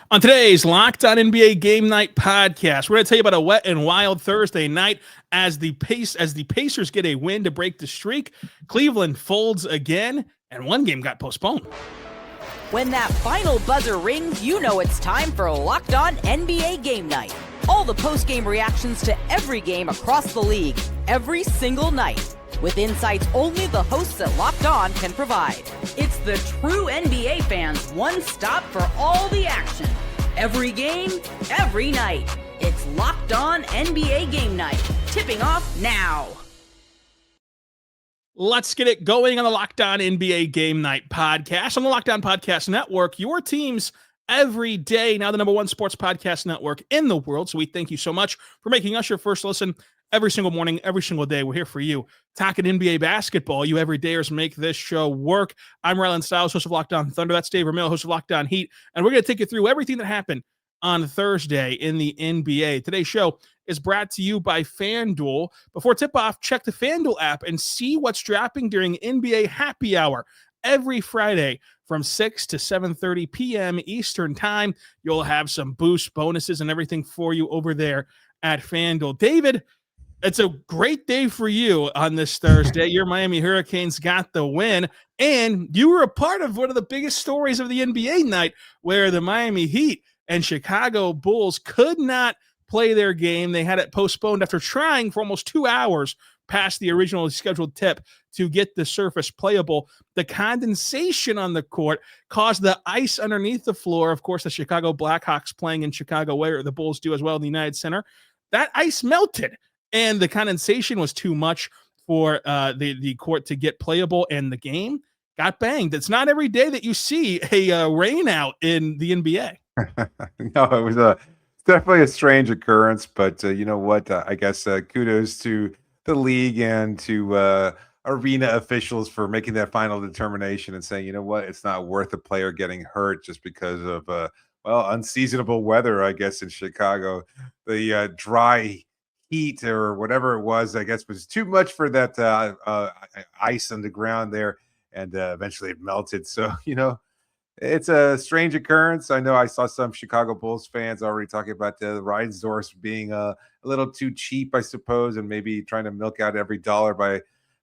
On today's Locked On NBA Game Night podcast, we're going to tell you about a wet and wild Thursday night as the Pacers get a win to break the streak. Cleveland folds again, and one game got postponed. When that final buzzer rings, you know it's time for Locked On NBA Game Night. All the post-game reactions to every game across the league, every single night, with insights only the hosts at Locked On can provide. It's the true NBA fans' one stop for all the action. Every game, every night. It's Locked On NBA Game Night. Tipping off now. Let's get it going on the Locked On NBA Game Night podcast on the Locked On Podcast Network. Your teams every day. Now the number one sports podcast network in the world. So we thank you so much for making us your first listen every single morning, every single day. We're here for you. Talking NBA basketball. You everydayers make this show work. I'm Rylan, Stiles, host of Locked On Thunder. That's Dave Ramil, host of Locked On Heat. And we're going to take you through everything that happened on Thursday in the NBA. Today's show is brought to you by FanDuel. Before tip-off, check the FanDuel app and see what's dropping during NBA Happy Hour every Friday from 6 to 7:30 p.m. Eastern Time. You'll have some boost bonuses and everything for you over there at FanDuel. David, it's a great day for you on this Thursday. Your Miami Hurricanes got the win, and you were a part of one of the biggest stories of the NBA night where the Miami Heat and Chicago Bulls could not play their game. They had it postponed after trying for almost 2 hours past the originally scheduled tip to get the surface playable. The condensation on the court caused the ice underneath the floor. Of course, the Chicago Blackhawks playing in Chicago, where the Bulls do as well in the United Center. That ice melted, and the condensation was too much for the court to get playable, and the game got banged. It's not every day that you see a rain out in the NBA. No, it was definitely a strange occurrence, but you know what? I guess kudos to the league and to arena officials for making that final determination and saying, you know what, it's not worth a player getting hurt just because of unseasonable weather, I guess, in Chicago. The dry heat or whatever it was, I guess, was too much for that ice on the ground there, and eventually it melted. So, you know, it's a strange occurrence. I know I saw some Chicago Bulls fans already talking about the Reinsdorf being a little too cheap, I suppose, and maybe trying to milk out every dollar by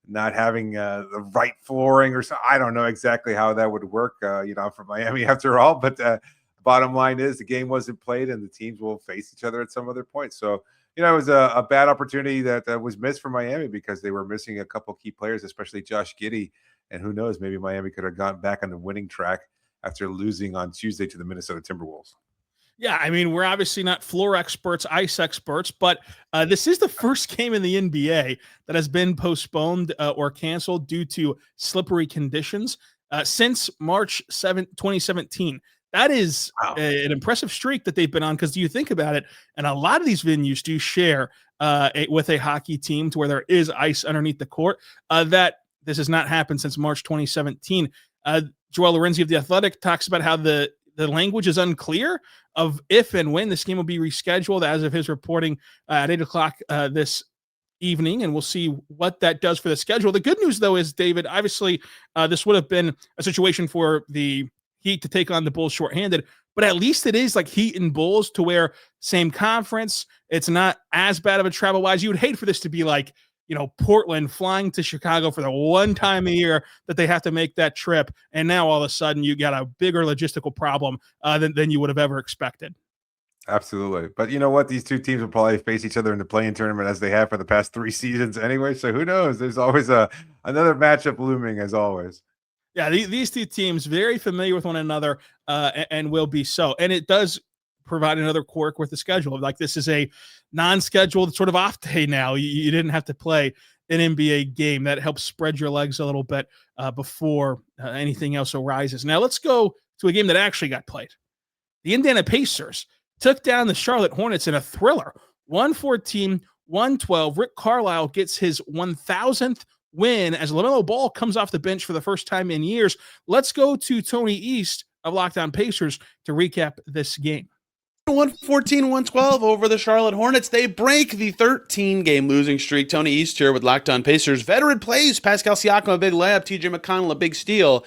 not having the right flooring or so. I don't know exactly how that would work, for Miami after all. But bottom line is the game wasn't played and the teams will face each other at some other point. So, you know, it was a bad opportunity that was missed for Miami because they were missing a couple key players, especially Josh Giddey. And who knows, maybe Miami could have gone back on the winning track after losing on Tuesday to the Minnesota Timberwolves. Yeah, I mean, we're obviously not floor experts, ice experts, but this is the first game in the NBA that has been postponed or canceled due to slippery conditions since March 7th, 2017. That is an impressive streak that they've been on, because you think about it, and a lot of these venues do share with a hockey team to where there is ice underneath the court. That this has not happened since March 2017. Joel Lorenzi of The Athletic talks about how the language is unclear of if and when this game will be rescheduled as of his reporting at 8 o'clock this evening, and we'll see what that does for the schedule. The good news, though, is, David, obviously this would have been a situation for the Heat to take on the Bulls shorthanded, but at least it is like Heat and Bulls to where same conference. It's not as bad of a travel-wise. You would hate for this to be like, you know, Portland flying to Chicago for the one time a year that they have to make that trip. And now all of a sudden you got a bigger logistical problem than you would have ever expected. Absolutely. But you know what? These two teams will probably face each other in the play-in tournament as they have for the past 3 seasons anyway. So who knows? There's always another matchup looming, as always. Yeah, these two teams very familiar with one another and will be so. And it does provide another quirk with the schedule. Like, this is a non-scheduled sort of off day now. You didn't have to play an NBA game. That helps spread your legs a little bit before anything else arises. Now let's go to a game that actually got played. The Indiana Pacers took down the Charlotte Hornets in a thriller, 114-112. Rick Carlisle gets his 1,000th win as LaMelo Ball comes off the bench for the first time in years. Let's go to Tony East of Locked On Pacers to recap this game. 114-112 over the Charlotte Hornets. They break the 13-game losing streak. Tony East here with Locked On Pacers. Veteran plays. Pascal Siakam, a big layup. TJ McConnell, a big steal.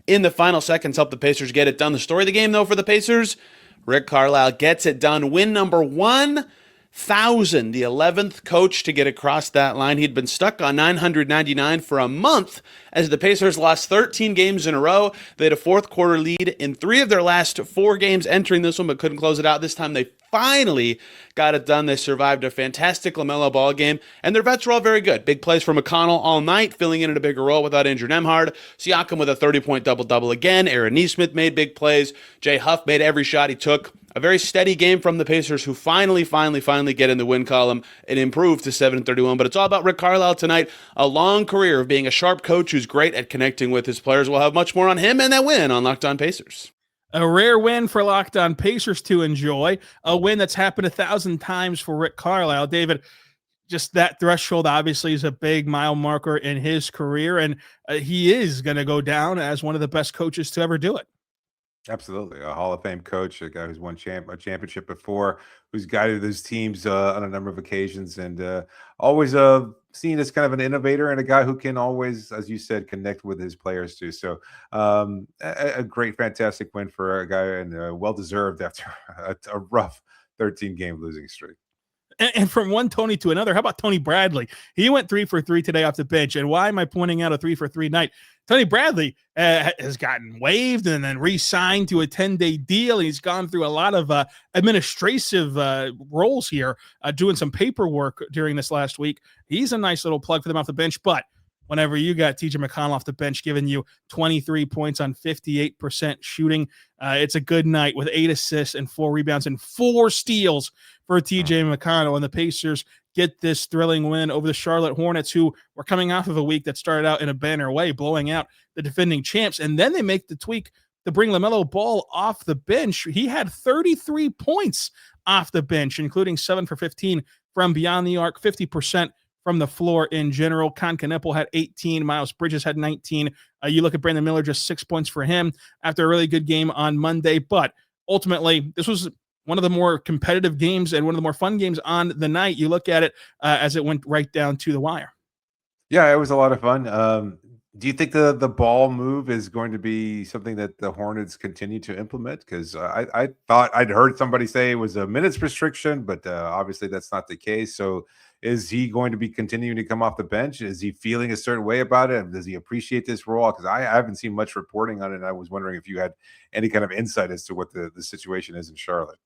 In the final seconds, helped the Pacers get it done. The story of the game, though, for the Pacers, Rick Carlisle gets it done. Win number 1,000, the 11th coach to get across that line. He'd been stuck on 999 for a month as the Pacers lost 13 games in a row. They had a fourth quarter lead in 3 of their last 4 games entering this one, but couldn't close it out. This time they finally got it done. They survived a fantastic LaMelo Ball game, and their vets were all very good. Big plays for McConnell all night, filling in a bigger role without injured Nembhard. Siakam with a 30-point double-double again. Aaron Nesmith made big plays. Jay Huff made every shot he took. A very steady game from the Pacers, who finally get in the win column and improve to 7-31. But it's all about Rick Carlisle tonight. A long career of being a sharp coach who's great at connecting with his players. We'll have much more on him and that win on Locked On Pacers. A rare win for Locked On Pacers to enjoy. A win that's happened 1,000 times for Rick Carlisle. David, just that threshold obviously is a big mile marker in his career, and he is going to go down as one of the best coaches to ever do it. Absolutely. A Hall of Fame coach, a guy who's won a championship before, who's guided his teams on a number of occasions, and always seen as kind of an innovator and a guy who can always, as you said, connect with his players too. So a great, fantastic win for a guy, and well-deserved after a rough 13-game losing streak. And from one Tony to another, how about Tony Bradley? He went 3 for 3 today off the bench. And why am I pointing out a 3 for 3 night? Tony Bradley has gotten waived and then re-signed to a 10-day deal. He's gone through a lot of administrative roles here, doing some paperwork during this last week. He's a nice little plug for them off the bench. But whenever you got TJ McConnell off the bench giving you 23 points on 58% shooting, it's a good night with 8 assists and 4 rebounds and 4 steals for TJ McConnell. And the Pacers get this thrilling win over the Charlotte Hornets, who were coming off of a week that started out in a banner way, blowing out the defending champs. And then they make the tweak to bring LaMelo Ball off the bench. He had 33 points off the bench, including 7 for 15 from beyond the arc, 50% from the floor in general. Con Caneppel had 18. Miles Bridges had 19. You look at Brandon Miller, just 6 points for him after a really good game on Monday. But ultimately, this was one of the more competitive games and one of the more fun games on the night. You look at it as it went right down to the wire. Yeah, it was a lot of fun. Do you think the ball move is going to be something that the Hornets continue to implement? Because I thought I'd heard somebody say it was a minutes restriction, but obviously that's not the case. So is he going to be continuing to come off the bench? Is he feeling a certain way about it? Does he appreciate this role? Because I haven't seen much reporting on it. And I was wondering if you had any kind of insight as to what the situation is in Charlotte.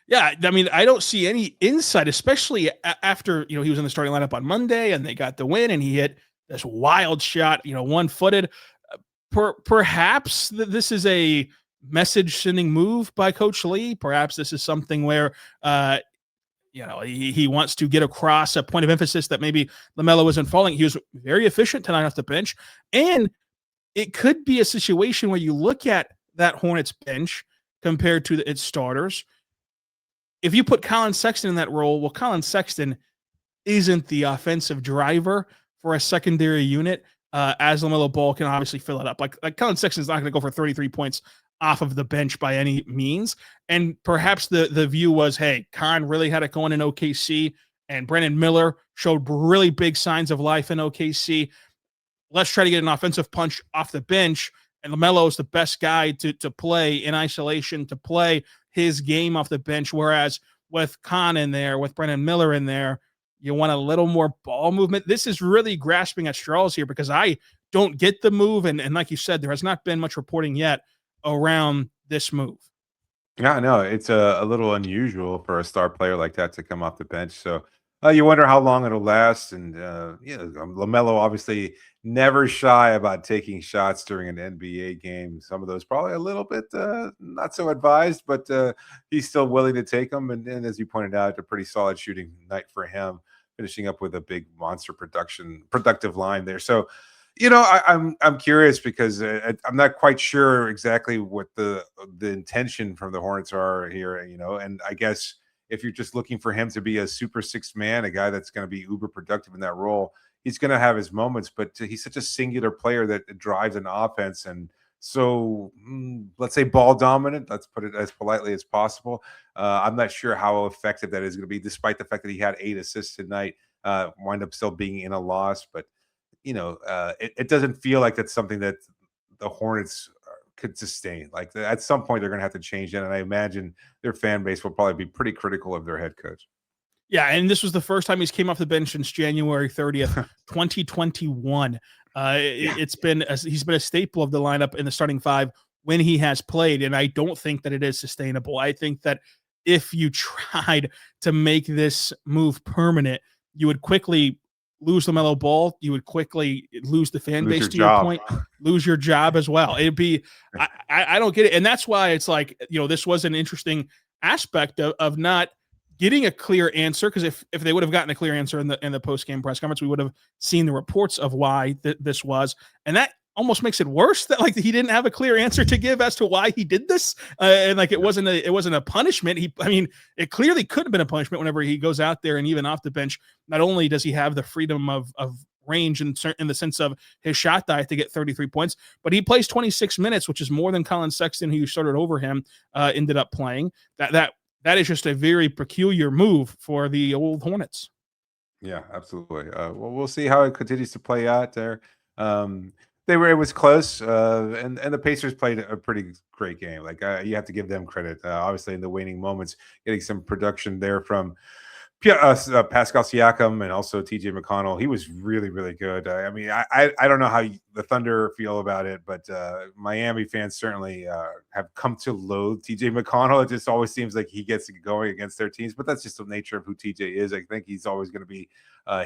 Yeah, I mean, I don't see any insight, especially after, he was in the starting lineup on Monday and they got the win and he hit this wild shot, one-footed. Perhaps this is a message-sending move by Coach Lee. Perhaps this is something where, he wants to get across a point of emphasis that maybe LaMelo isn't falling. He was very efficient tonight off the bench. And it could be a situation where you look at that Hornets bench compared to its starters. If you put Colin Sexton in that role, well, Colin Sexton isn't the offensive driver for a secondary unit, as LaMelo Ball can obviously fill it up. Like Colin Sexton's not going to go for 33 points off of the bench by any means. And perhaps the view was, hey, Con really had it going in OKC, and Brandon Miller showed really big signs of life in OKC. Let's try to get an offensive punch off the bench. And LaMelo is the best guy to play in isolation, to play his game off the bench. Whereas with Con in there, with Brandon Miller in there, you want a little more ball movement. This is really grasping at straws here because I don't get the move. And like you said, there has not been much reporting yet around this move. Yeah, no, it's a little unusual for a star player like that to come off the bench. So you wonder how long it'll last. And, LaMelo obviously never shy about taking shots during an NBA game. Some of those probably a little bit not so advised, but he's still willing to take them. And as you pointed out, a pretty solid shooting night for him, finishing up with a big monster productive line there. So, I'm curious because I'm not quite sure exactly what the intention from the Hornets are here, and I guess if you're just looking for him to be a super six man, a guy that's going to be uber productive in that role, he's going to have his moments, but he's such a singular player that drives an offense. And so let's say ball dominant, let's put it as politely as possible. I'm not sure how effective that is going to be, despite the fact that he had 8 assists tonight, wind up still being in a loss. But, it doesn't feel like that's something that the Hornets could sustain. Like at some point, they're going to have to change that, and I imagine their fan base will probably be pretty critical of their head coach. Yeah, and this was the first time he's came off the bench since January 30th, 2021. He's been a staple of the lineup in the starting five when he has played, and I don't think that it is sustainable. I think that if you tried to make this move permanent, you would quickly lose LaMelo Ball. You would quickly lose the fan base, to your point, lose your job as well. It'd be, I don't get it. And that's why it's like, this was an interesting aspect of not getting a clear answer, because if they would have gotten a clear answer in the post-game press conference, we would have seen the reports of why this was. And that almost makes it worse that like he didn't have a clear answer to give as to why he did this, and like it wasn't a punishment. It clearly couldn't have been a punishment. Whenever he goes out there and even off the bench, not only does he have the freedom of range in the sense of his shot diet to get 33 points, but he plays 26 minutes, which is more than Colin Sexton, who started over him, ended up playing. That is just a very peculiar move for the old Hornets. Yeah, absolutely. Well, we'll see how it continues to play out there. It was close, and the Pacers played a pretty great game. Like you have to give them credit. Obviously, in the waning moments, getting some production there from Pascal Siakam and also TJ McConnell. He was really, really good. I don't know how the Thunder feel about it, but Miami fans certainly have come to loathe TJ McConnell. It just always seems like he gets going against their teams, but that's just the nature of who TJ is. I think he's always going to be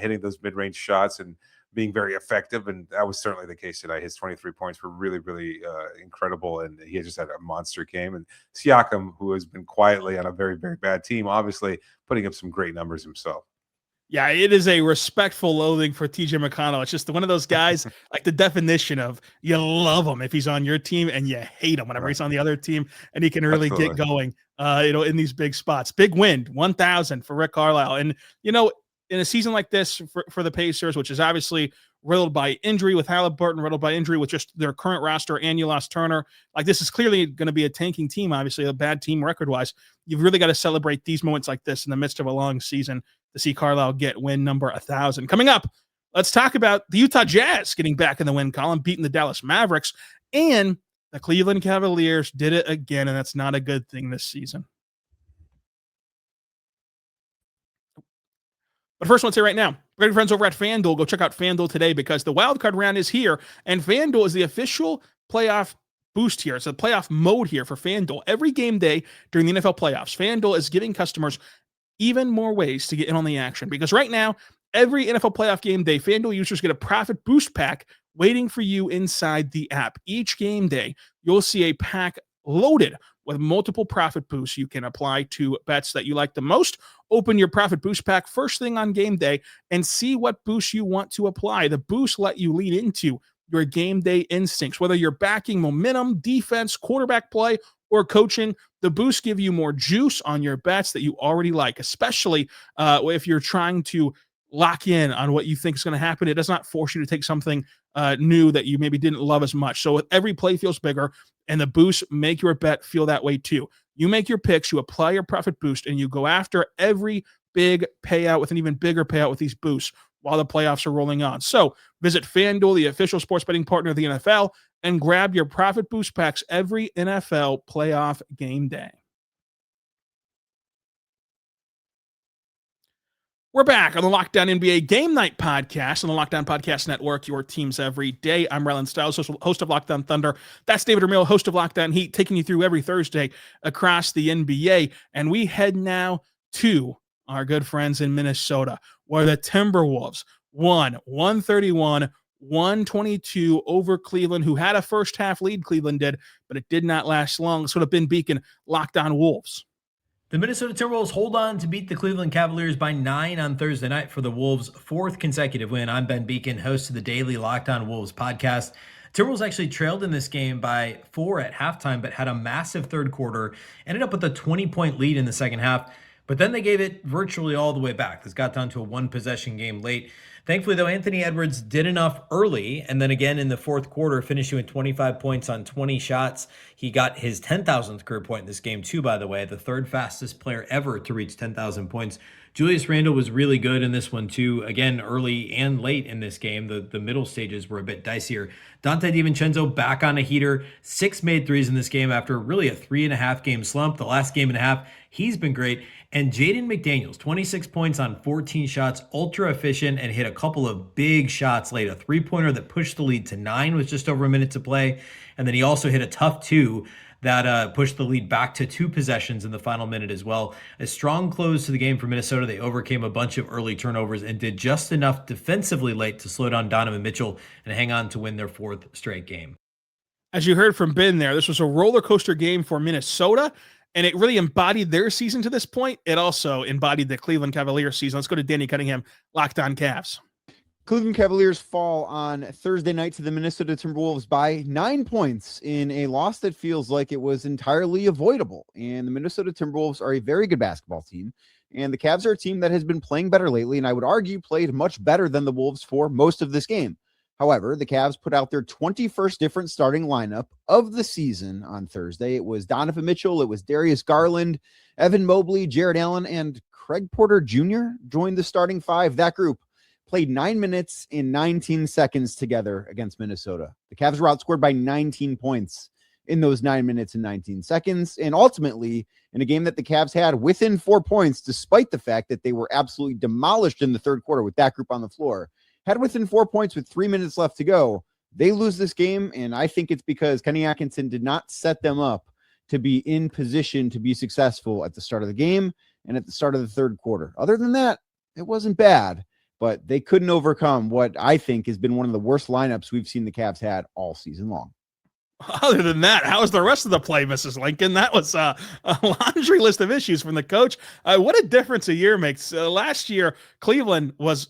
hitting those mid-range shots and being very effective, and that was certainly the case tonight. His 23 points were really, really incredible, and he just had a monster game. And Siakam, who has been quietly on a very, very bad team, obviously putting up some great numbers himself. Yeah, it is a respectful loathing for TJ McConnell. It's just one of those guys, like the definition of you love him if he's on your team and you hate him whenever he's on the other team, and he can really get going, in these big spots. Big win, 1,000 for Rick Carlisle. And, in a season like this for the Pacers, which is obviously riddled by injury with Halliburton, riddled by injury with just their current roster, and you lost Turner, like this is clearly going to be a tanking team, obviously a bad team record-wise. You've really got to celebrate these moments like this in the midst of a long season to see Carlisle get win number 1,000. Coming up, let's talk about the Utah Jazz getting back in the win column, beating the Dallas Mavericks, and the Cleveland Cavaliers did it again, and that's not a good thing this season. But first, let's say right now, great friends over at FanDuel, go check out FanDuel today because the wildcard round is here, and FanDuel is the official playoff boost here. It's a playoff mode here for FanDuel. Every game day during the NFL playoffs, FanDuel is giving customers even more ways to get in on the action, because right now, every NFL playoff game day, FanDuel users get a profit boost pack waiting for you inside the app. Each game day, you'll see a pack loaded with multiple profit boosts you can apply to bets that you like the most. Open your profit boost pack first thing on game day and see what boosts you want to apply. The boosts let you lean into your game day instincts. Whether you're backing momentum, defense, quarterback play, or coaching, the boosts give you more juice on your bets that you already like, especially if you're trying to lock in on what you think is going to happen. It does not force you to take something new that you maybe didn't love as much. So every play feels bigger, and the boosts make your bet feel that way too. You make your picks, you apply your profit boost, and you go after every big payout with an even bigger payout with these boosts while the playoffs are rolling on. So visit FanDuel, the official sports betting partner of the NFL, and grab your profit boost packs every NFL playoff game day. We're back on the Locked On NBA Game Night podcast on the Locked On Podcast Network, your teams every day. I'm Rylan Stiles, host of Locked On Thunder. That's David Ramil, host of Locked On Heat, taking you through every Thursday across the NBA. And we head now to our good friends in Minnesota, where the Timberwolves won 131-122 over Cleveland, who had a first half lead, Cleveland did, but it did not last long. Sort of Ben Beacon, Locked On Wolves. The Minnesota Timberwolves hold on to beat the Cleveland Cavaliers by 9 on Thursday night for the Wolves' fourth consecutive win. I'm Ben Beacon, host of the daily Locked On Wolves podcast. Timberwolves actually trailed in this game by 4 at halftime, but had a massive third quarter, ended up with a 20-point lead in the second half, but then they gave it virtually all the way back. This got down to a one-possession game late. Thankfully, though, Anthony Edwards did enough early, and then again in the fourth quarter, finishing with 25 points on 20 shots. He got his 10,000th career point in this game, too, by the way, the third fastest player ever to reach 10,000 points. Julius Randle was really good in this one, too. Again, early and late in this game, the middle stages were a bit dicier. Dante DiVincenzo back on a heater, 6 made threes in this game after really a 3.5 game slump. The last game and a half, he's been great. And Jaden McDaniels, 26 points on 14 shots, ultra efficient, and hit a couple of big shots late. A three-pointer that pushed the lead to 9 with just over a minute to play. And then he also hit a tough 2 that pushed the lead back to 2 possessions in the final minute as well. A strong close to the game for Minnesota. They overcame a bunch of early turnovers and did just enough defensively late to slow down Donovan Mitchell and hang on to win their 4th straight game. As you heard from Ben there, this was a roller coaster game for Minnesota, and it really embodied their season to this point. It also embodied the Cleveland Cavaliers season. Let's go to Danny Cunningham, Locked On Cavs. Cleveland Cavaliers fall on Thursday night to the Minnesota Timberwolves by 9 points in a loss that feels like it was entirely avoidable. And the Minnesota Timberwolves are a very good basketball team. And the Cavs are a team that has been playing better lately, and I would argue played much better than the Wolves for most of this game. However, the Cavs put out their 21st different starting lineup of the season on Thursday. It was Donovan Mitchell, it was Darius Garland, Evan Mobley, Jared Allen, and Craig Porter Jr. joined the starting 5. That group played 9 minutes and 19 seconds together against Minnesota. The Cavs were outscored by 19 points in those 9 minutes and 19 seconds. And ultimately, in a game that the Cavs had within 4 points, despite the fact that they were absolutely demolished in the third quarter with that group on the floor, had within 4 points with 3 minutes left to go, they lose this game. And I think it's because Kenny Atkinson did not set them up to be in position to be successful at the start of the game and at the start of the third quarter. Other than that, it wasn't bad, but they couldn't overcome what I think has been one of the worst lineups we've seen the Cavs had all season long. Other than that, how was the rest of the play, Mrs. Lincoln? That was a laundry list of issues from the coach. What a difference a year makes. Last year, Cleveland was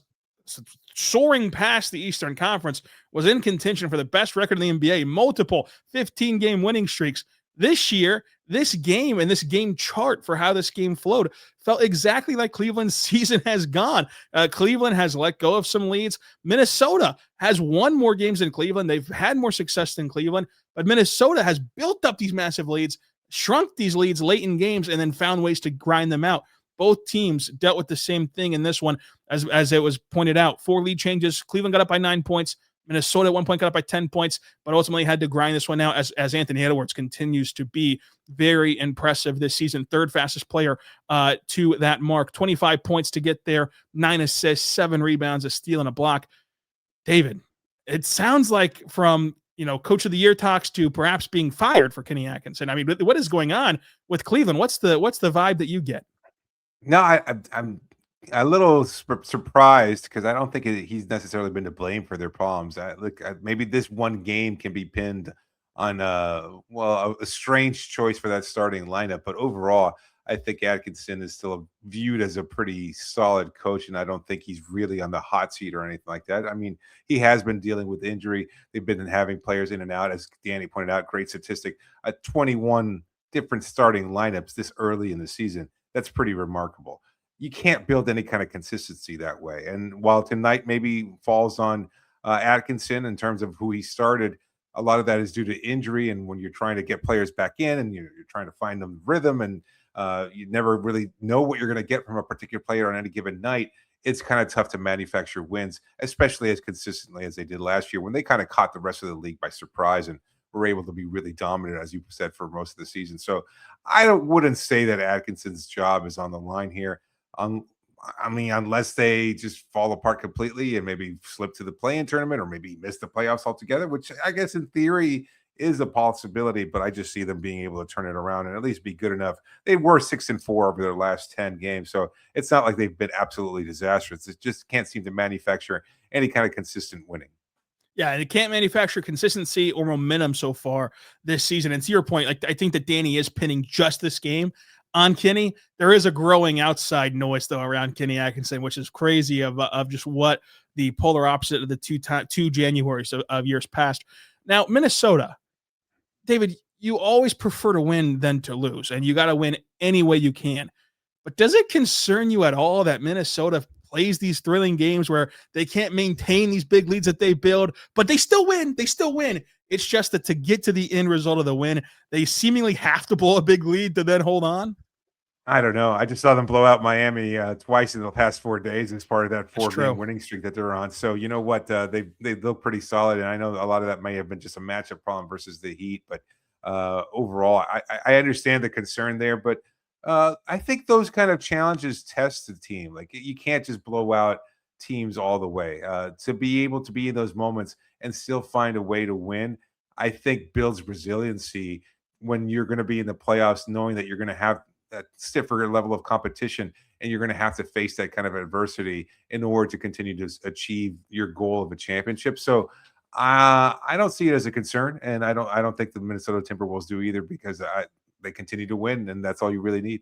soaring past the Eastern Conference, was in contention for the best record in the NBA, multiple 15-game winning streaks. This year, this game and this game chart for how this game flowed felt exactly like Cleveland's season has gone. Cleveland has let go of some leads. Minnesota has won more games than Cleveland. They've had more success than Cleveland, but Minnesota has built up these massive leads, shrunk these leads late in games, and then found ways to grind them out. Both teams dealt with the same thing in this one, as it was pointed out. 4 lead changes. Cleveland got up by 9 points. Minnesota at one point got up by 10 points, but ultimately had to grind this one out as Anthony Edwards continues to be very impressive this season. 3rd fastest player to that mark. 25 points to get there, 9 assists, 7 rebounds, a steal, and a block. David, it sounds like from Coach of the Year talks to perhaps being fired for Kenny Atkinson. I mean, what is going on with Cleveland? What's the vibe that you get? No, I'm a little surprised because I don't think he's necessarily been to blame for their problems. Maybe this one game can be pinned on a strange choice for that starting lineup, but overall, I think Atkinson is still viewed as a pretty solid coach, and I don't think he's really on the hot seat or anything like that. I mean, he has been dealing with injury. They've been having players in and out, as Danny pointed out. Great statistic: 21 different starting lineups this early in the season. That's pretty remarkable. You can't build any kind of consistency that way. And while tonight maybe falls on Atkinson in terms of who he started, a lot of that is due to injury. And when you're trying to get players back in and you're trying to find them rhythm and you never really know what you're going to get from a particular player on any given night, it's kind of tough to manufacture wins, especially as consistently as they did last year when they kind of caught the rest of the league by surprise and were able to be really dominant, as you said, for most of the season. So I wouldn't say that Atkinson's job is on the line here. I mean, unless they just fall apart completely and maybe slip to the play-in tournament or maybe miss the playoffs altogether, which I guess in theory is a possibility, but I just see them being able to turn it around and at least be good enough. They were 6-4 over their last 10 games, so it's not like they've been absolutely disastrous. It just can't seem to manufacture any kind of consistent winning. Yeah, and it can't manufacture consistency or momentum so far this season. And to your point, I think that Danny is pinning just this game on Kenny. There is a growing outside noise, though, around Kenny Atkinson, which is crazy of just what the polar opposite of the two Januarys of years past. Now, Minnesota, David, you always prefer to win than to lose, and you got to win any way you can. But does it concern you at all that Minnesota plays these thrilling games where they can't maintain these big leads that they build, but they still win. They still win. It's just that to get to the end result of the win, they seemingly have to blow a big lead to then hold on. I don't know. I just saw them blow out Miami twice in the past 4 days as part of that 4-game winning streak that they're on. So you know what? They look pretty solid, and I know a lot of that may have been just a matchup problem versus the Heat. But overall, I understand the concern there. But I think those kind of challenges test the team. Like you can't just blow out teams all the way. To be able to be in those moments and still find a way to win, I think builds resiliency when you're going to be in the playoffs, knowing that you're going to have that stiffer level of competition, and you're going to have to face that kind of adversity in order to continue to achieve your goal of a championship. So I don't see it as a concern, and I don't think the Minnesota Timberwolves do either, because they continue to win, and that's all you really need.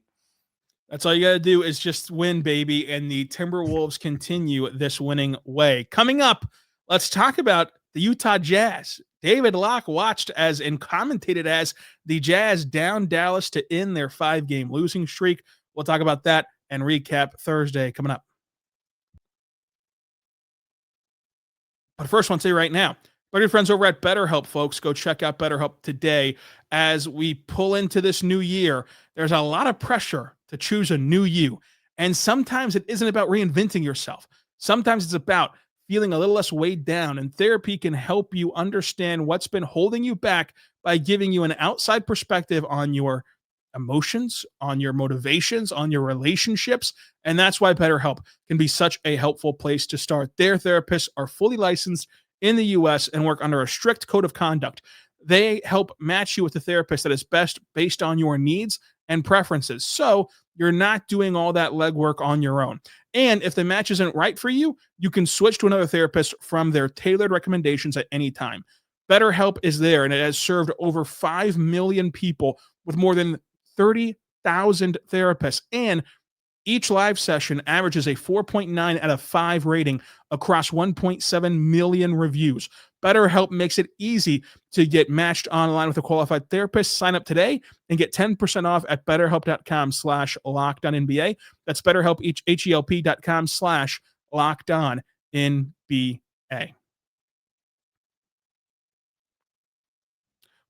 That's all you got to do is just win, baby, and the Timberwolves continue this winning way. Coming up, let's talk about the Utah Jazz. David Locke watched as and commentated as the Jazz down Dallas to end their 5-game losing streak. We'll talk about that and recap Thursday coming up. But first, I want to say right now, but your friends over at BetterHelp, folks, go check out BetterHelp today. As we pull into this new year, there's a lot of pressure to choose a new you. And sometimes it isn't about reinventing yourself. Sometimes it's about feeling a little less weighed down, and therapy can help you understand what's been holding you back by giving you an outside perspective on your emotions, on your motivations, on your relationships. And that's why BetterHelp can be such a helpful place to start. Their therapists are fully licensed in the US and work under a strict code of conduct. They help match you with a therapist that is best based on your needs and preferences. So you're not doing all that legwork on your own. And if the match isn't right for you, you can switch to another therapist from their tailored recommendations at any time. BetterHelp is there, and it has served over 5 million people with more than 30,000 therapists. And each live session averages a 4.9 out of 5 rating across 1.7 million reviews. BetterHelp makes it easy to get matched online with a qualified therapist. Sign up today and get 10% off at BetterHelp.com/LockedOnNBA. That's BetterHelp, HELP.com/LockedOnNBA.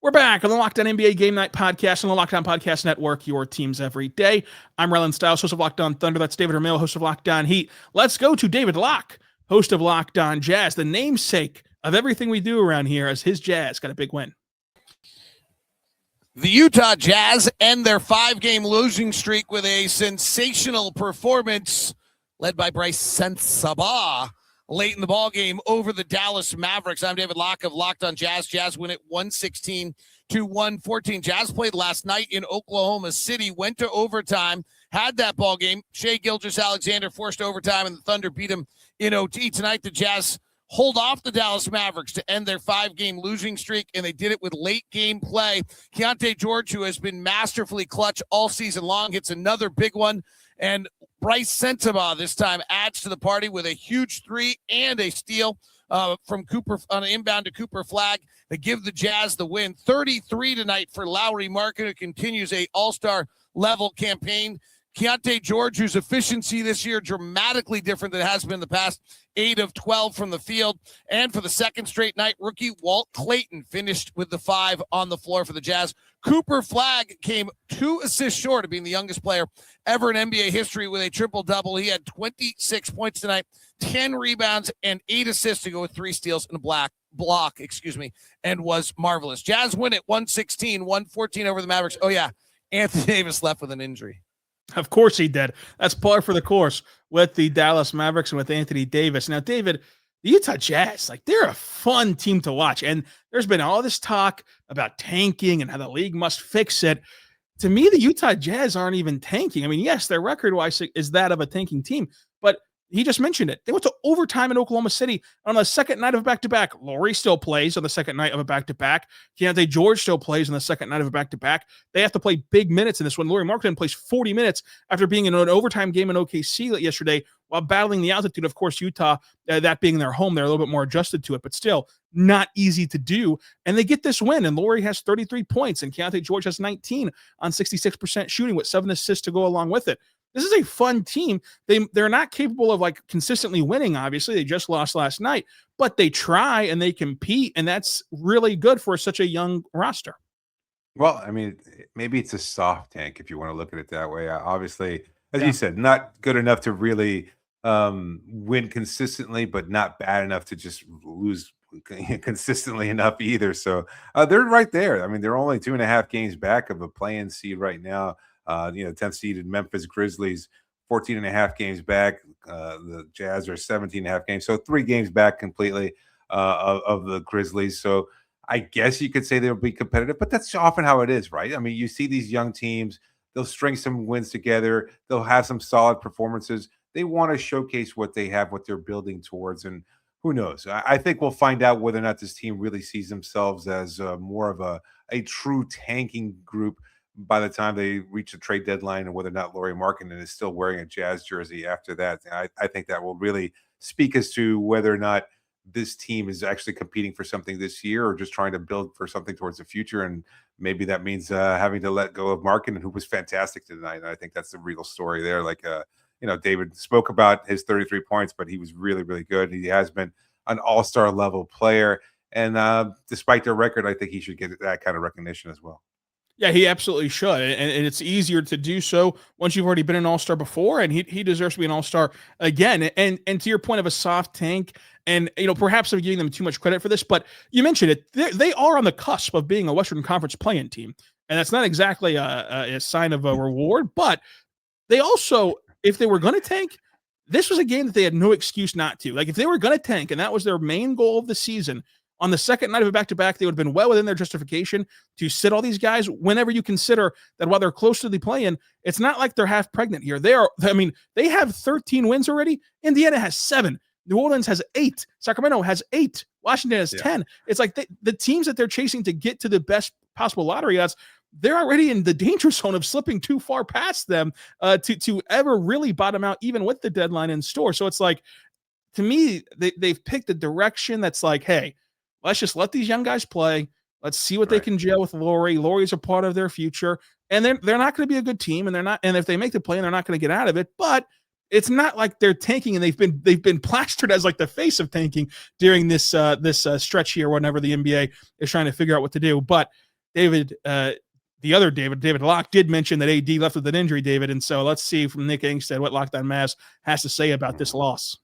We're back on the Locked On NBA Game Night Podcast on the Locked On Podcast Network, your teams every day. I'm Rylan Stiles, host of Locked On Thunder. That's David Ramil, host of Locked On Heat. Let's go to David Locke, host of Locked On Jazz, the namesake of everything we do around here, as his Jazz got a big win. The Utah Jazz end their 5-game losing streak with a sensational performance led by Bryce Sensabaugh late in the ballgame over the Dallas Mavericks. I'm David Locke of Locked On Jazz. Jazz win it 116-114. Jazz played last night in Oklahoma City, went to overtime, had that ballgame. Shai Gilgeous-Alexander forced overtime, and the Thunder beat him in OT. Tonight, the Jazz hold off the Dallas Mavericks to end their 5-game losing streak, and they did it with late game play. Keontae George, who has been masterfully clutch all season long, hits another big one, and Bryce Sensabaugh this time adds to the party with a huge 3 and a steal from Cooper on an inbound to Cooper Flagg. They give the Jazz the win. 33 tonight for Lauri Markkanen, who continues a all-star level campaign. Keontae George, whose efficiency this year dramatically different than it has been in the past, 8 of 12 from the field. And for the second straight night, rookie Walt Clayton finished with the 5 on the floor for the Jazz. Cooper Flagg came 2 assists short of being the youngest player ever in NBA history with a triple-double. He had 26 points tonight, 10 rebounds, and 8 assists to go with 3 steals and a block, and was marvelous. Jazz win it 116-114 over the Mavericks. Oh, yeah, Anthony Davis left with an injury. Of course he did. That's par for the course with the Dallas Mavericks and with Anthony Davis. Now, David, the Utah Jazz, they're a fun team to watch. And there's been all this talk about tanking and how the league must fix it. To me, the Utah Jazz aren't even tanking. I mean, yes, their record-wise is that of a tanking team, but he just mentioned it. They went to overtime in Oklahoma City on the second night of a back-to-back. Lauri still plays on the second night of a back-to-back. Keontae George still plays on the second night of a back-to-back. They have to play big minutes in this one. Lauri Markkanen plays 40 minutes after being in an overtime game in OKC yesterday while battling the altitude. Of course, Utah, that being their home, they're a little bit more adjusted to it, but still not easy to do. And they get this win, and Lauri has 33 points, and Keontae George has 19 on 66% shooting with 7 assists to go along with it. this is a fun team. They're not capable of like consistently winning. Obviously, they just lost last night, but they try and they compete, and that's really good for such a young roster. Well, I mean, maybe it's a soft tank if you want to look at it that way. Obviously, as you said, not good enough to really win consistently, but not bad enough to just lose consistently enough either. So they're right there. I mean, they're only 2.5 games back of a play-in seed right now. 10th seeded Memphis Grizzlies, 14.5 games back. The Jazz are 17.5 games, so 3 games back completely of the Grizzlies. So I guess you could say they'll be competitive, but that's often how it is, right? I mean, you see these young teams, they'll string some wins together, they'll have some solid performances. They want to showcase what they have, what they're building towards, and who knows? I think we'll find out whether or not this team really sees themselves as more of a true tanking group by the time they reach the trade deadline, and whether or not Lauri Markkanen is still wearing a Jazz jersey after that. I think that will really speak as to whether or not this team is actually competing for something this year or just trying to build for something towards the future. And maybe that means having to let go of Markkanen, who was fantastic tonight. And I think that's the real story there. Like, David spoke about his 33 points, but he was really, really good. He has been an all-star level player. And despite their record, I think he should get that kind of recognition as well. Yeah, he absolutely should. And it's easier to do so once you've already been an all-star before, and he deserves to be an all-star again. And to your point of a soft tank, and perhaps I'm giving them too much credit for this, but you mentioned it. They are on the cusp of being a Western Conference play-in team. And that's not exactly a sign of a reward, but they also, if they were going to tank, this was a game that they had no excuse not to. Like, if they were going to tank, and that was their main goal of the season, on the second night of a back-to-back, they would have been well within their justification to sit all these guys whenever you consider that while they're close to the play-in, it's not like they're half pregnant here. They have 13 wins already. Indiana has 7. New Orleans has 8. Sacramento has 8. Washington has 10. It's like the teams that they're chasing to get to the best possible lottery odds, they're already in the danger zone of slipping too far past them to ever really bottom out, even with the deadline in store. So it's like, to me, they've picked a direction that's like, hey, let's just let these young guys play. Let's see what they can gel with Lauri. Lauri's a part of their future, and they're not going to be a good team, and they're not. And if they make the play, they're not going to get out of it. But it's not like they're tanking, and they've been plastered as like the face of tanking during this stretch here. Whenever the NBA is trying to figure out what to do, but David, the other David Locke did mention that AD left with an injury, David, and so let's see from Nick Angstead what Locked On Mavs has to say about this loss.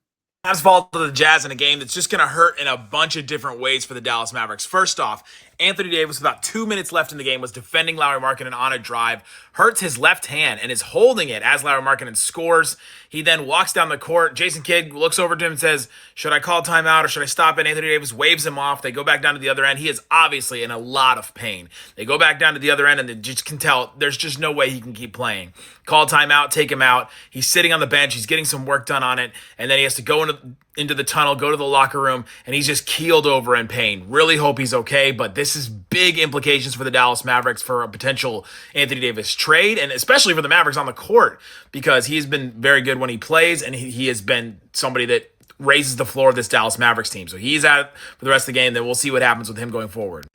Mavs fall to the Jazz in a game that's just going to hurt in a bunch of different ways for the Dallas Mavericks. First off, Anthony Davis, with about 2 minutes left in the game, was defending Lauri Markkanen on a drive, hurts his left hand, and is holding it as Lauri Markkanen scores. He then walks down the court. Jason Kidd looks over to him and says, should I call timeout or should I stop it? Anthony Davis waves him off. They go back down to the other end. He is obviously in a lot of pain. They go back down to the other end, and they just can tell there's just no way he can keep playing. Call timeout, take him out. He's sitting on the bench. He's getting some work done on it, and then he has to go into the tunnel, go to the locker room, and he's just keeled over in pain. Really hope he's okay, but this is big implications for the Dallas Mavericks for a potential Anthony Davis trade, and especially for the Mavericks on the court, because he has been very good when he plays, and he has been somebody that raises the floor of this Dallas Mavericks team. So he's out for the rest of the game, then we'll see what happens with him going forward.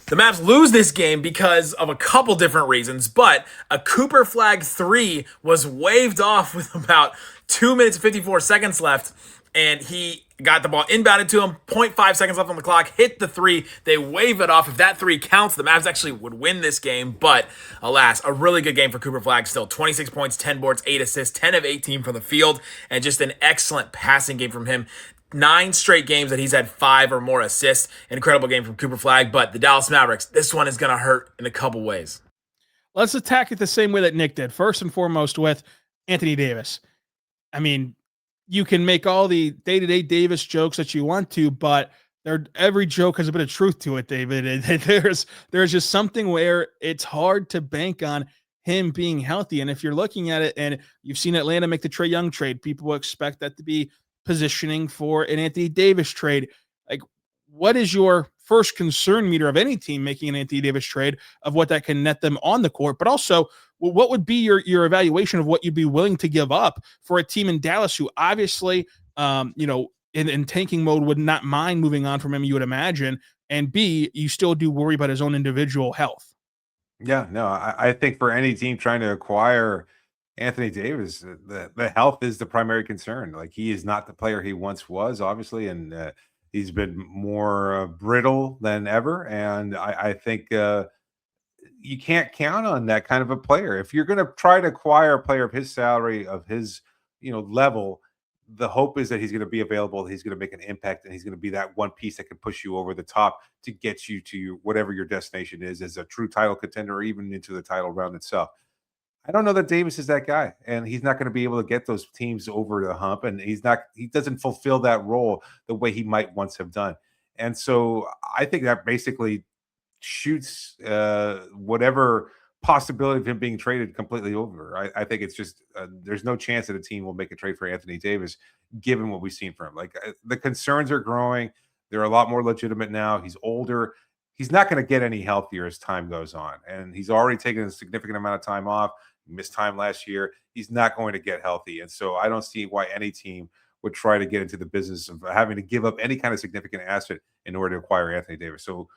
The Mavs lose this game because of a couple different reasons, but a Cooper Flagg 3 was waved off with about 2 minutes and 54 seconds left, and he got the ball inbounded to him, 0.5 seconds left on the clock, hit the 3. They wave it off. If that 3 counts, the Mavs actually would win this game, but alas, a really good game for Cooper Flagg still. 26 points, 10 boards, 8 assists, 10 of 18 from the field, and just an excellent passing game from him. 9 straight games that he's had 5 or more assists. An incredible game from Cooper Flagg, but the Dallas Mavericks, this one is going to hurt in a couple ways. Let's attack it the same way that Nick did. First and foremost with Anthony Davis. I mean, you can make all the day-to-day Davis jokes that you want to, but every joke has a bit of truth to it, David. And there's just something where it's hard to bank on him being healthy. And if you're looking at it and you've seen Atlanta make the Trae Young trade, people will expect that to be positioning for an Anthony Davis trade. Like, what is your first concern meter of any team making an Anthony Davis trade of what that can net them on the court? But also, what would be your evaluation of what you'd be willing to give up for a team in Dallas who obviously, in tanking mode would not mind moving on from him, you would imagine, and B, you still do worry about his own individual health. Yeah, no, I think for any team trying to acquire Anthony Davis, the health is the primary concern. Like, he is not the player he once was, obviously, and he's been more brittle than ever. And I think you can't count on that kind of a player. If you're going to try to acquire a player of his salary, of his level, the hope is that he's going to be available, he's going to make an impact, and he's going to be that one piece that can push you over the top to get you to whatever your destination is as a true title contender, or even into the title round itself. I don't know that Davis is that guy, and he's not going to be able to get those teams over the hump, and he doesn't fulfill that role the way he might once have done. And so I think that basically shoots whatever possibility of him being traded completely over. I think it's just there's no chance that a team will make a trade for Anthony Davis, given what we've seen from him. Like, the concerns are growing. They're a lot more legitimate now. He's older. He's not going to get any healthier as time goes on. And he's already taken a significant amount of time off. He missed time last year. He's not going to get healthy. And so I don't see why any team would try to get into the business of having to give up any kind of significant asset in order to acquire Anthony Davis. So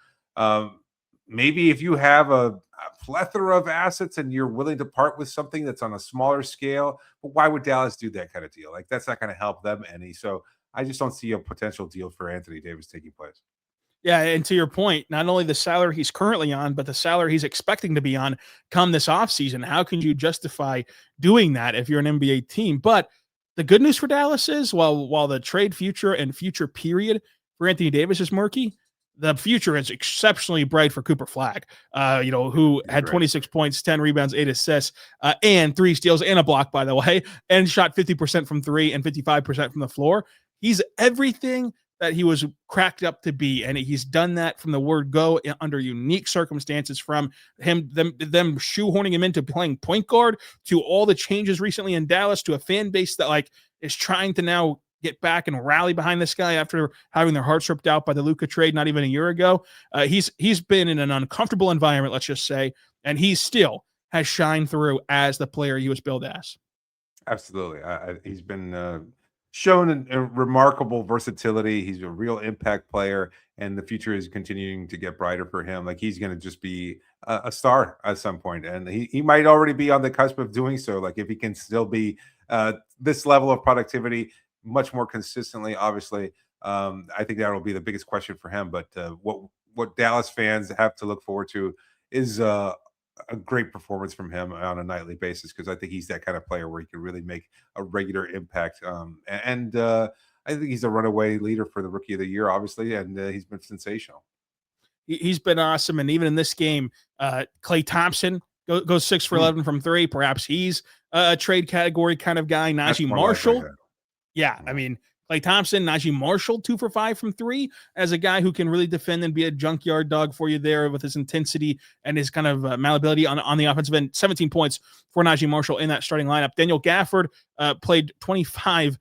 maybe if you have a plethora of assets and you're willing to part with something that's on a smaller scale, but why would Dallas do that kind of deal? Like, that's not going to help them any. So I just don't see a potential deal for Anthony Davis taking place. Yeah, and to your point, not only the salary he's currently on, but the salary he's expecting to be on come this offseason. How can you justify doing that if you're an NBA team? But the good news for Dallas is, while the trade future and future period for Anthony Davis is murky, the future is exceptionally bright for Cooper Flagg, who had 26 points, 10 rebounds, 8 assists, and 3 steals and a block, by the way, and shot 50% from 3 and 55% from the floor. He's everything that he was cracked up to be, and he's done that from the word go under unique circumstances, from them shoehorning him into playing point guard, to all the changes recently in Dallas, to a fan base that is trying to now get back and rally behind this guy after having their hearts ripped out by the Luka trade not even a year ago. He's been in an uncomfortable environment, let's just say, and he still has shined through as the player he was billed as. Absolutely. He's been shown a remarkable versatility. He's a real impact player, and the future is continuing to get brighter for him. Like, he's going to just be a star at some point, and he might already be on the cusp of doing so. Like, if he can still be this level of productivity much more consistently, obviously, I think that will be the biggest question for him. But what Dallas fans have to look forward to is a great performance from him on a nightly basis, because I think he's that kind of player where he can really make a regular impact. And I think he's a runaway leader for the Rookie of the Year, obviously, and he's been sensational. He's been awesome, and even in this game, Klay Thompson goes 6 for 11 from 3. Perhaps he's a trade category kind of guy. Najee Marshall. Yeah, I mean, Klay Thompson, Najee Marshall, 2 for 5 from 3, as a guy who can really defend and be a junkyard dog for you there with his intensity and his kind of malleability on the offensive end. 17 points for Najee Marshall in that starting lineup. Daniel Gafford played 25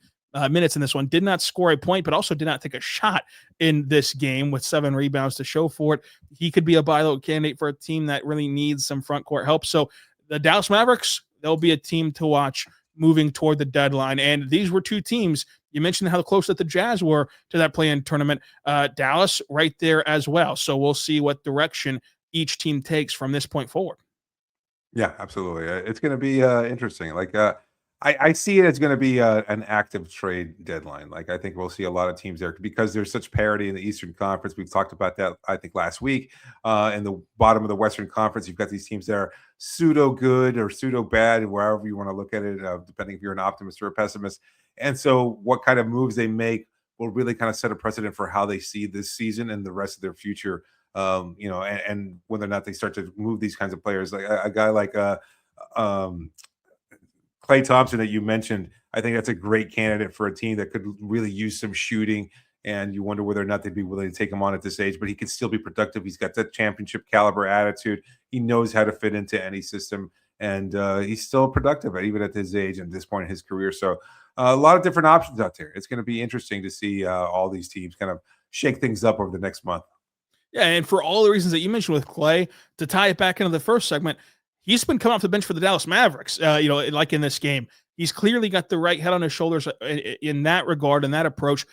minutes in this one, did not score a point, but also did not take a shot in this game, with 7 rebounds to show for it. He could be a buy low candidate for a team that really needs some front court help. So the Dallas Mavericks, they'll be a team to watch moving toward the deadline. And these were 2 teams. You mentioned how close that the Jazz were to that play-in tournament. Dallas right there as well. So we'll see what direction each team takes from this point forward. Yeah, absolutely. It's going to be interesting. Like, I see it as going to be an active trade deadline. Like, I think we'll see a lot of teams there because there's such parity in the Eastern Conference. We've talked about that, I think, last week. In the bottom of the Western Conference, you've got these teams that are pseudo good or pseudo bad, wherever you want to look at it, depending if you're an optimist or a pessimist. And so what kind of moves they make will really kind of set a precedent for how they see this season and the rest of their future. And whether or not they start to move these kinds of players, like a guy like Klay Thompson that you mentioned, I think that's a great candidate for a team that could really use some shooting. And you wonder whether or not they'd be willing to take him on at this age, but he could still be productive. He's got that championship caliber attitude. He knows how to fit into any system, and he's still productive even at his age and this point in his career. So a lot of different options out there. It's going to be interesting to see all these teams kind of shake things up over the next month. Yeah, and for all the reasons that you mentioned with Klay, to tie it back into the first segment, he's been coming off the bench for the Dallas Mavericks, like in this game. He's clearly got the right head on his shoulders in that regard and that approach.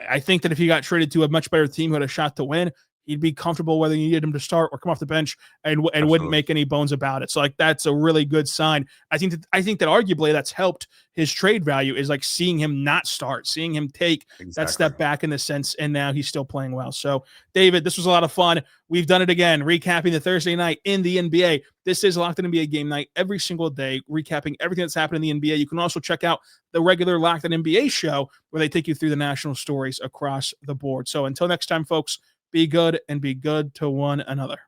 I think that if he got traded to a much better team who had a shot to win, he'd be comfortable whether you needed him to start or come off the bench and wouldn't Absolutely. make any bones about it. So like that's a really good sign. I think that arguably that's helped his trade value is like seeing him not start, seeing him take that step back in the sense, and now he's still playing well. So David, this was a lot of fun. We've done it again, recapping the Thursday night in the NBA. This is Locked On NBA Game Night every single day, recapping everything that's happened in the NBA. You can also check out the regular Locked On NBA show where they take you through the national stories across the board. So until next time, folks, be good and be good to one another.